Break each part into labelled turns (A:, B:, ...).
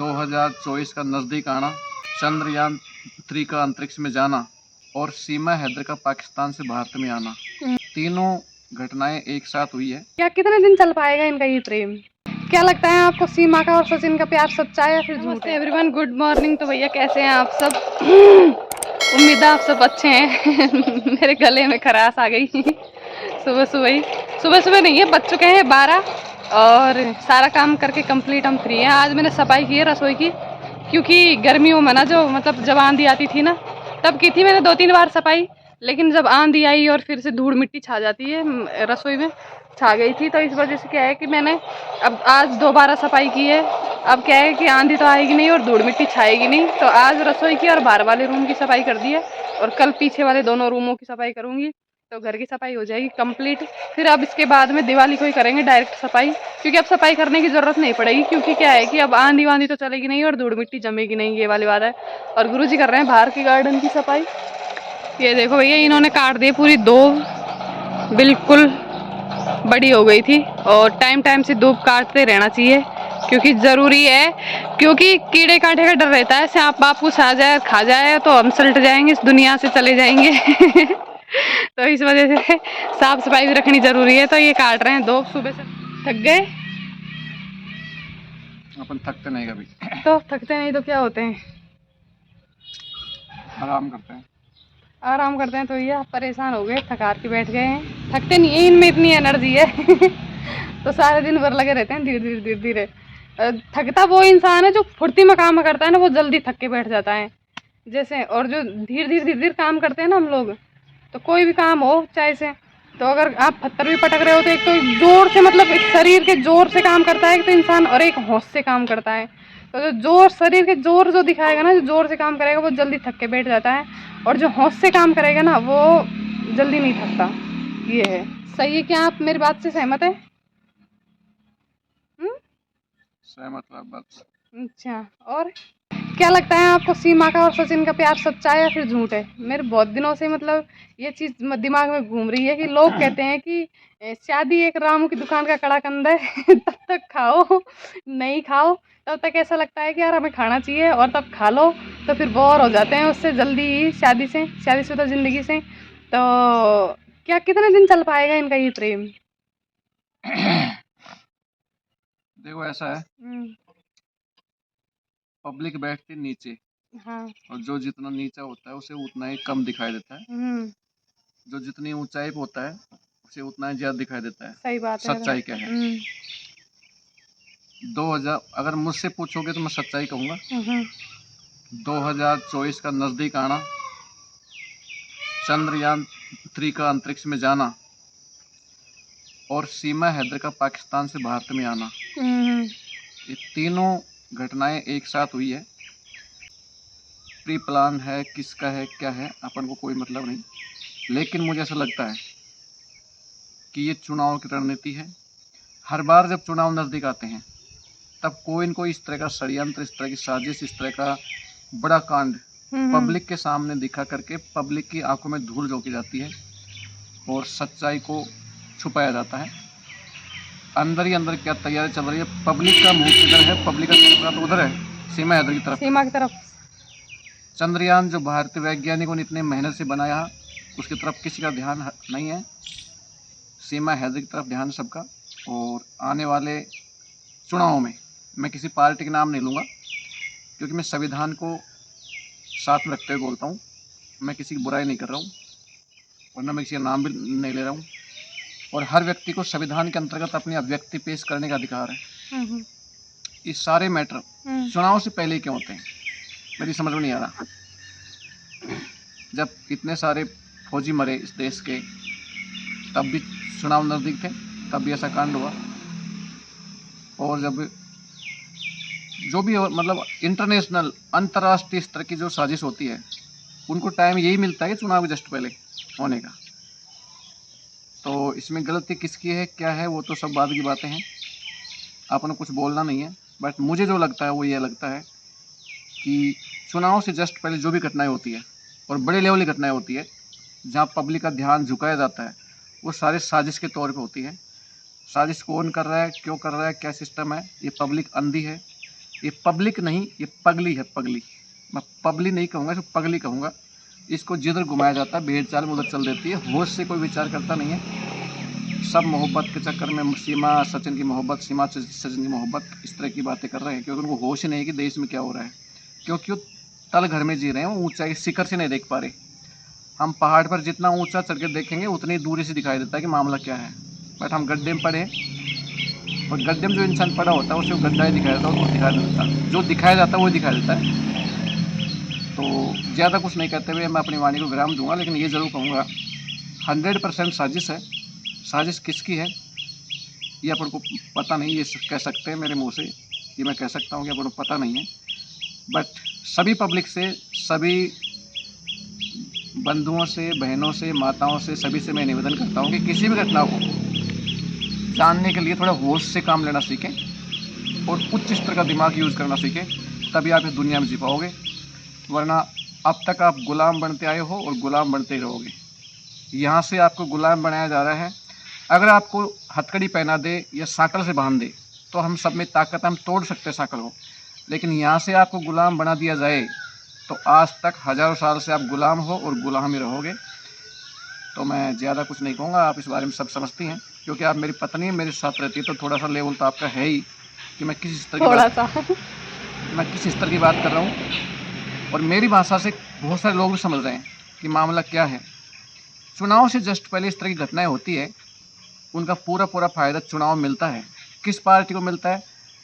A: 2024 का नज़दीक आना, चंद्रयान 3 का अंतरिक्ष में जाना और सीमा हैदर का पाकिस्तान से भारत में आना, तीनों घटनाएं एक साथ हुई है।
B: क्या कितने दिन चल पाएगा इनका ये प्रेम? क्या लगता है आपको, सीमा का और सचिन का प्यार सच्चा है या फिर झूठ है? Everyone, good morning. तो भैया कैसे हैं आप सब? उम्मीद है आप सब अच्छे हैं। मेरे गले में खराश आ गई। सुबह नहीं है, बज चुके हैं 12 और सारा काम करके कंप्लीट हम फ्री हैं। आज मैंने सफाई की है रसोई की, क्योंकि गर्मियों में ना जो मतलब जब आंधी आती थी ना तब की थी मैंने 2-3 बार सफाई, लेकिन जब आंधी आई और फिर से धूल मिट्टी छा जाती है रसोई में, छा गई थी, तो इस वजह से क्या है कि मैंने अब आज दोबारा सफाई की है। अब क्या है कि आंधी तो आएगी नहीं और धूल मिट्टी छाएगी नहीं, तो आज रसोई की और बाहर वाले रूम की सफाई कर दी है और कल पीछे वाले दोनों रूमों की सफाई करूँगी, तो घर की सफाई हो जाएगी कंप्लीट। फिर अब इसके बाद में दिवाली को ही करेंगे डायरेक्ट सफाई, क्योंकि अब सफाई करने की ज़रूरत नहीं पड़ेगी, क्योंकि क्या है कि अब आंधी वांधी तो चलेगी नहीं और धूल मिट्टी जमेगी नहीं, ये वाली बात है। और गुरुजी कर रहे हैं बाहर की गार्डन की सफाई। ये देखो भैया, इन्होंने काट दी पूरी दूब, बिल्कुल बड़ी हो गई थी, और टाइम टाइम से दूब काटते रहना चाहिए क्योंकि ज़रूरी है, क्योंकि कीड़े कांटे का डर रहता है, सांप वापुस आ जाए खा जाए तो हम सल्ट जाएंगे, इस दुनिया से चले जाएंगे। तो इस वजह से साफ सफाई भी रखनी जरूरी है। तो ये काट रहे हैं दूब, सुबह से थक गए।
A: अपन थकते नहीं कभी,
B: तो थकते नहीं तो क्या होते हैं,
A: आराम करते हैं।
B: आराम करते हैं। तो ये परेशान हो गए, थकार के बैठ गए हैं। थकते नहीं है, इनमें इतनी एनर्जी है। तो सारे दिन भर लगे रहते हैं, धीरे धीरे धीरे धीरे। थकता वो इंसान है जो फुर्ती में काम करता है ना, वो जल्दी थक के बैठ जाता है जैसे। और जो धीरे धीरे धीरे धीरे काम करते हैं ना हम लोग, तो कोई भी काम हो चाहे से, तो अगर आप पत्थर भी पटक रहे हो तो एक तो जोर से, मतलब एक शरीर के जोर से काम करता है एक तो इंसान, और एक होश से काम करता है। तो जो जोर, शरीर के जोर जो दिखाएगा ना, जो जोर से काम करेगा वो जल्दी थक के बैठ जाता है, और जो होश से काम करेगा ना वो जल्दी नहीं थकता। ये है। सही है, क्या आप मेरी बात से सहमत है?
A: सहमत बात।
B: अच्छा, और क्या लगता है आपको, सीमा का और सचिन का प्यार सच्चा है या फिर झूठ है? मेरे बहुत दिनों से मतलब ये चीज दिमाग में घूम रही है कि लोग कहते हैं कि शादी एक रामू की दुकान का कड़ाकंद है। तब तक खाओ, नहीं खाओ तब तक ऐसा लगता है कि यार हमें खाना चाहिए, और तब खा लो तो फिर बोर हो जाते हैं उससे जल्दी ही, शादीशुदा जिंदगी से। तो क्या कितने दिन चल पाएगा इनका ये प्रेम?
A: देखो ऐसा है, पब्लिक बैठती नीचे,
B: हाँ।
A: और जो जितना नीचा होता है उसे उतना ही कम दिखाई देता है, जो जितनी ऊंचाई पे होता है उसे उतना ही ज्यादा दिखाई देता है।
B: सही बात है।
A: सच्चाई क्या है? 2000, अगर मुझसे पूछोगे तो मैं सच्चाई कहूँगा। 2024 का नज़दीक आना, चंद्रयान 3 का अंतरिक्ष में जाना और सीमा हैदर का पाकिस्तान से भारत में आना, ये तीनों घटनाएं एक साथ हुई है। प्री प्लान है, किसका है क्या है अपन को कोई मतलब नहीं, लेकिन मुझे ऐसा लगता है कि ये चुनाव की रणनीति है। हर बार जब चुनाव नज़दीक आते हैं तब कोई न कोई इस तरह का षड्यंत्र, इस तरह की साजिश, इस तरह का बड़ा कांड पब्लिक के सामने दिखा करके पब्लिक की आंखों में धूल झोंकी जाती है और सच्चाई को छुपाया जाता है। अंदर ही अंदर क्या तैयारी चल रही है, पब्लिक का मुंह किधर है, पब्लिक का कैमरा तो उधर है, सीमा हैदर की तरफ।
B: सीमा की तरफ।
A: चंद्रयान जो भारतीय वैज्ञानिकों ने इतने मेहनत से बनाया, उसकी तरफ किसी का ध्यान नहीं है, सीमा हैदर की तरफ ध्यान सबका। और आने वाले चुनाव में मैं किसी पार्टी का नाम नहीं लूँगा, क्योंकि मैं संविधान को साथ में रखते हुए बोलता हूँ, मैं किसी की बुराई नहीं कर रहा हूँ, वरना मैं किसी का नाम भी नहीं ले रहा हूँ। और हर व्यक्ति को संविधान के अंतर्गत अपनी अभिव्यक्ति पेश करने का अधिकार है। ये सारे मैटर चुनाव से पहले ही क्यों होते हैं, मेरी समझ में नहीं आ रहा। जब इतने सारे फौजी मरे इस देश के, तब भी चुनाव नज़दीक थे, तब भी ऐसा कांड हुआ। और जब जो भी मतलब इंटरनेशनल, अंतर्राष्ट्रीय स्तर की जो साजिश होती है, उनको टाइम यही मिलता है कि चुनाव जस्ट पहले होने का। तो इसमें गलती किसकी है क्या है वो तो सब बाद की बातें हैं, आपने कुछ बोलना नहीं है। बट मुझे जो लगता है वो ये लगता है कि चुनाव से जस्ट पहले जो भी घटनाएं होती है, और बड़े लेवल की घटनाएं होती है जहाँ पब्लिक का ध्यान झुकाया जाता है, वो सारे साजिश के तौर पे होती है। साजिश कौन कर रहा है, क्यों कर रहा है, क्या सिस्टम है, ये पब्लिक अंधी है, ये पब्लिक नहीं, ये पगली है, पगली। मैं पगली नहीं कहूँगा, इसको पगली कहूँगा। इसको जिधर घुमाया जाता है भेड़ चाल में उधर चल देती है, होश से कोई विचार करता नहीं है। सब मोहब्बत के चक्कर में सीमा सचिन की मोहब्बत, सीमा सचिन की मोहब्बत, इस तरह की बातें कर रहे हैं, क्योंकि उनको होश ही नहीं है कि देश में क्या हो रहा है। क्योंकि वो तल घर में जी रहे हैं, वो ऊंचाई शिखर से नहीं देख पा रहे। हम पहाड़ पर जितना ऊंचा चढ़ के देखेंगे उतनी दूरी से दिखाई देता है कि मामला क्या है। बट हम गड्ढे में पड़े, और गड्ढे में जो इंसान पड़ा होता है उसे गड्ढा ही दिखाई देता है, उसको दिखाई देता है, जो दिखाया जाता है वो दिखाई देता है। तो ज़्यादा कुछ नहीं कहते हुए मैं अपनी वाणी को विराम दूंगा, लेकिन ये ज़रूर कहूँगा 100% साजिश है। साजिश किसकी है ये अपन को पता नहीं, ये कह सकते हैं मेरे मुंह से, ये मैं कह सकता हूँ कि अपन को पता नहीं है। बट सभी पब्लिक से, सभी बंधुओं से, बहनों से, माताओं से, सभी से मैं निवेदन करता हूँ कि किसी भी घटना को जानने के लिए थोड़ा होश से काम लेना सीखें और उच्च स्तर का दिमाग यूज़ करना सीखें, तभी आप इस दुनिया में जी पाओगे। वरना अब तक आप गुलाम बनते आए हो और गुलाम बनते ही रहोगे। यहाँ से आपको गुलाम बनाया जा रहा है। अगर आपको हथकड़ी पहना दे या साँकल से बांध दे तो हम सब में ताकत, हम तोड़ सकते हैं साँकल को। लेकिन यहाँ से आपको गुलाम बना दिया जाए तो आज तक हज़ारों साल से आप गुलाम हो और गुलाम ही रहोगे। तो मैं ज़्यादा कुछ नहीं कहूँगा, आप इस बारे में सब समझती हैं, क्योंकि आप मेरी पत्नी मेरे साथ रहती है, तो थोड़ा सा लेवल तो आपका है ही कि मैं किस स्तर की
B: थोड़ा
A: बात
B: सा
A: मैं किस स्तर की बात कर रहा हूँ। और मेरी भाषा से बहुत सारे लोग भी समझ रहे हैं कि मामला क्या है। चुनाव से जस्ट पहले इस तरह की घटनाएं होती है, उनका पूरा पूरा फ़ायदा चुनाव में मिलता है। किस पार्टी को मिलता है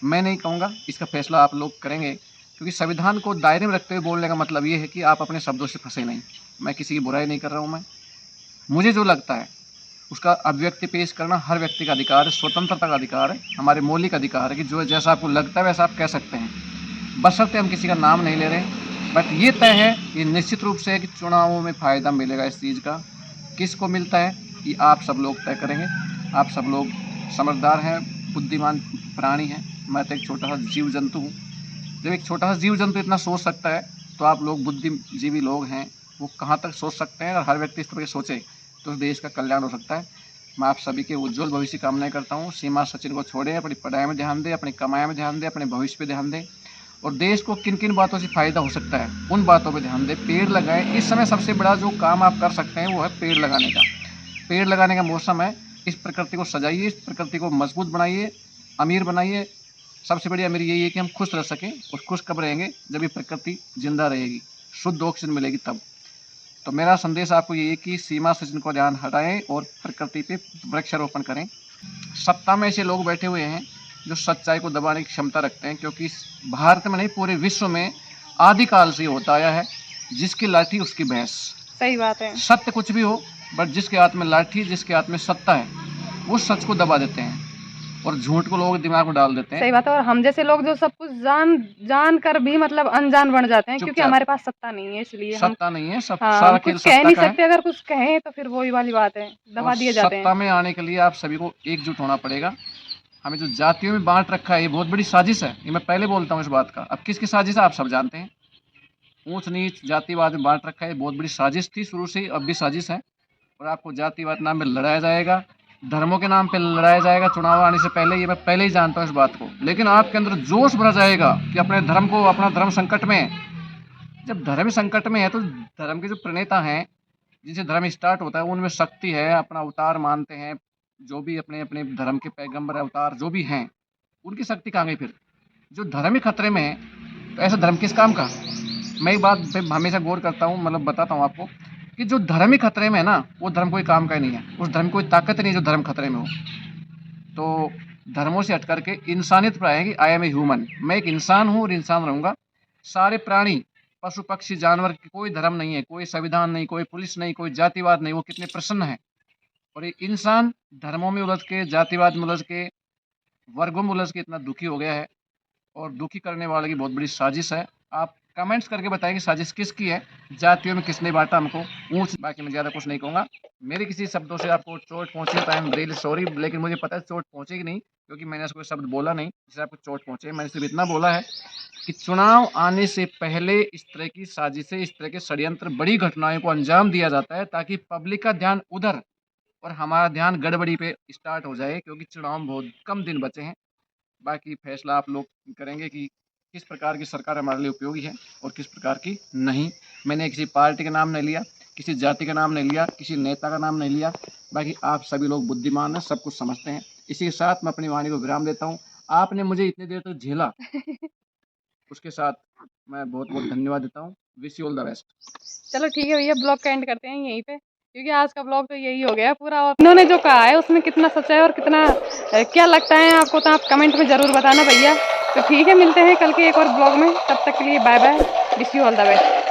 A: मैं नहीं कहूँगा, इसका फैसला आप लोग करेंगे, क्योंकि संविधान को दायरे में रखते हुए बोलने का मतलब ये है कि आप अपने शब्दों से फंसे नहीं। मैं किसी की बुराई नहीं कर रहा हूँ। मुझे जो लगता है उसका अभिव्यक्ति पेश करना हर व्यक्ति का अधिकार है, स्वतंत्रता का अधिकार है, हमारे मौलिक अधिकार है कि जो जैसा आपको लगता है वैसा आप कह सकते हैं, बशर्ते हम किसी का नाम नहीं ले रहे। बट ये तय है, ये निश्चित रूप से है कि चुनावों में फ़ायदा मिलेगा इस चीज़ का। किसको मिलता है कि आप सब लोग तय करेंगे। आप सब लोग समझदार हैं, बुद्धिमान प्राणी हैं, मैं तो एक छोटा सा जीव जंतु हूँ। जब एक छोटा सा जीव जंतु इतना सोच सकता है तो आप लोग बुद्धिजीवी लोग हैं, वो कहाँ तक सोच सकते हैं। और हर व्यक्ति इस तरह से सोचे तो देश का कल्याण हो सकता है। मैं आप सभी के उज्जवल भविष्य की कामनाएं करता हूँ। सीमा सचिन को छोड़ें, अपनी पढ़ाई में ध्यान दें, अपनी कमाई में ध्यान दें, अपने भविष्य पे ध्यान दें, और देश को किन किन बातों से फ़ायदा हो सकता है उन बातों पे ध्यान दें। पेड़ लगाएं। इस समय सबसे बड़ा जो काम आप कर सकते हैं वो है पेड़ लगाने का। पेड़ लगाने का मौसम है। इस प्रकृति को सजाइए, इस प्रकृति को मजबूत बनाइए, अमीर बनाइए। सबसे बड़ी अमीर यही है कि हम खुश रह सकें, और खुश कब रहेंगे जब ये प्रकृति जिंदा रहेगी, शुद्ध ऑक्सीजन मिलेगी तब। तो मेरा संदेश आपको ये है कि सीमा सचिन को ध्यान हटाएं और प्रकृति पे वृक्षारोपण करें। सत्ता में ऐसे लोग बैठे हुए हैं जो सच्चाई को दबाने की क्षमता रखते हैं, क्योंकि भारत में नहीं पूरे विश्व में आदिकाल से होता आया है, जिसकी लाठी उसकी भैंस।
B: सही बात है।
A: सत्य कुछ भी हो, बट जिसके हाथ में लाठी, जिसके हाथ में सत्ता है, वो सच को दबा देते हैं और झूठ को लोगों के दिमाग में डाल देते हैं।
B: सही बात है। और हम जैसे लोग जो सब कुछ जान कर भी मतलब अनजान बन जाते हैं, क्योंकि
A: चुपचाप,
B: हमारे पास सत्ता नहीं है, इसलिए हम
A: सत्ता नहीं है, सब
B: हाँ,
A: सारा
B: हम
A: खेल
B: कुछ कह
A: सत्ता
B: नहीं
A: का है।
B: सकते। अगर कुछ कहें तो फिर वही वाली बात है, दबा
A: और
B: दिए जाते
A: सत्ता
B: हैं।
A: में आने के लिए आप सभी को एकजुट होना पड़ेगा। हमें जो जातियों में बांट रखा है ये बहुत बड़ी साजिश है, ये मैं पहले बोलता हूँ इस बात का। अब किसकी साजिश है आप सब जानते हैं। ऊंच नीच जातिवाद में बांट रखा है, बहुत बड़ी साजिश थी शुरू से ही, अब भी साजिश है। और आपको जातिवाद नाम पे लड़ाया जाएगा, धर्मों के नाम पे लड़ाया जाएगा चुनाव आने से पहले, ये मैं पहले ही जानता हूँ इस बात को। लेकिन आपके अंदर जोश भरा जाएगा कि अपने धर्म को, अपना धर्म संकट में है। जब धर्म संकट में है तो धर्म के जो प्रणेता हैं, जिनसे धर्म स्टार्ट होता है, उनमें शक्ति है, अपना अवतार मानते हैं, जो भी अपने अपने धर्म के पैगंबर अवतार जो भी हैं, उनकी शक्ति कहाँ गई फिर। जो धर्म ही खतरे में है तो ऐसा धर्म किस काम का। मैं एक बात पे हमेशा गौर करता हूँ, मतलब बताता हूँ आपको, कि जो धर्म ही खतरे में है ना, वो धर्म कोई काम का ही नहीं है। उस धर्म कोई ताकत ही नहीं जो धर्म खतरे में हो। तो धर्मों से हट करके इंसानियत पर आएगी। आई एम ए ह्यूमन, मैं एक इंसान हूँ और इंसान रहूँगा। सारे प्राणी, पशु पक्षी जानवर, कोई धर्म नहीं है, कोई संविधान नहीं, कोई पुलिस नहीं, कोई जातिवाद नहीं, वो कितने प्रसन्न है। और ये इंसान धर्मों में उलझ के, जातिवाद में उलझ के, वर्गों में उलझ के इतना दुखी हो गया है, और दुखी करने वाले की बहुत बड़ी साजिश है। आप कमेंट्स करके बताएं कि साजिश किसकी है, जातियों में किसने बांटा हमको ऊंच। बाकी मैं ज़्यादा कुछ नहीं कहूँगा। मेरे किसी शब्दों से आपको चोट पहुँची तो आई एम रियली सॉरी, लेकिन मुझे पता है चोट पहुँचेगी नहीं, क्योंकि मैंने ऐसा कोई शब्द बोला नहीं जिससे आपको चोट पहुँचे। मैंने सिर्फ इतना बोला है कि चुनाव आने से पहले इस तरह की साजिशें, इस तरह के षड्यंत्र, बड़ी घटनाओं को अंजाम दिया जाता है ताकि पब्लिक का ध्यान उधर और हमारा ध्यान गड़बड़ी पे स्टार्ट हो जाए, क्योंकि चुनाव में बहुत कम दिन बचे हैं। बाकी फैसला आप लोग करेंगे कि किस प्रकार की सरकार हमारे लिए उपयोगी है और किस प्रकार की नहीं। मैंने किसी पार्टी का नाम नहीं लिया, किसी जाति का नाम नहीं लिया, किसी नेता का नाम नहीं लिया। बाकी आप सभी लोग बुद्धिमान हैं, सब कुछ समझते हैं। इसी के साथ मैं अपनी वाणी को विराम देता हूँ। आपने मुझे इतनी देर तक झेला, उसके साथ मैं बहुत बहुत धन्यवाद देता हूँ। Wish you all the best.
B: चलो ठीक है भैया, ब्लॉग का एंड करते हैं यहीं पे, क्योंकि आज का ब्लॉग तो यही हो गया पूरा। और इन्होंने जो कहा है उसमें कितना सच है और कितना क्या लगता है आपको, तो आप कमेंट में ज़रूर बताना भैया। तो ठीक है, मिलते हैं कल के एक और ब्लॉग में। तब तक के लिए bye bye, wish you all the best.